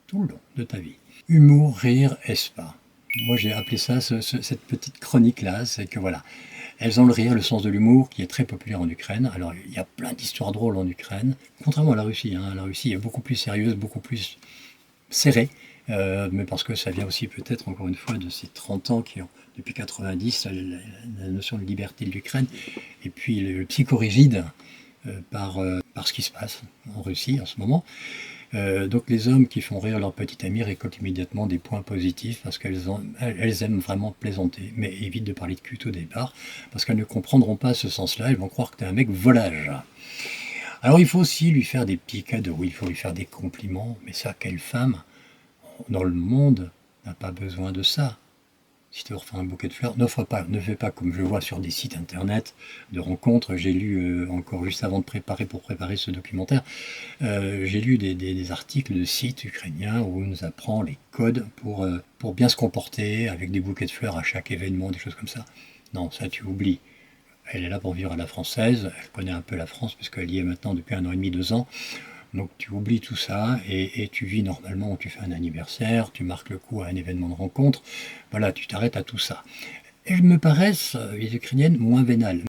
tout le long de ta vie. Humour, rire, est-ce pas? Moi j'ai appelé ça cette petite chronique-là, c'est que voilà, elles ont le rire, le sens de l'humour qui est très populaire en Ukraine. Alors il y a plein d'histoires drôles en Ukraine, contrairement à la Russie. Hein. La Russie est beaucoup plus sérieuse, beaucoup plus serrée, mais parce que ça vient aussi peut-être encore une fois de ces 30 ans qui ont, depuis 90, la notion de liberté de l'Ukraine, et puis le psychorigide par ce qui se passe en Russie en ce moment. Donc les hommes qui font rire leur petite amie récoltent immédiatement des points positifs parce qu'elles aiment vraiment plaisanter, mais évitent de parler de cul au départ parce qu'elles ne comprendront pas ce sens-là, elles vont croire que t'es un mec volage. Alors il faut aussi lui faire des petits cadeaux, il faut lui faire des compliments, mais ça, quelle femme dans le monde n'a pas besoin de ça? Si tu veux refaire un bouquet de fleurs, ne fais pas comme je vois sur des sites internet de rencontres. J'ai lu, encore juste avant de préparer ce documentaire, j'ai lu des articles de sites ukrainiens où on nous apprend les codes pour bien se comporter avec des bouquets de fleurs à chaque événement, des choses comme ça. Non, ça tu oublies. Elle est là pour vivre à la française, elle connaît un peu la France puisqu'elle y est maintenant depuis 1 an et demi, 2 ans. Donc tu oublies tout ça et tu vis normalement, tu fais un anniversaire, tu marques le coup à un événement de rencontre, voilà, tu t'arrêtes à tout ça. Elles me paraissent, les Ukrainiennes, moins vénales.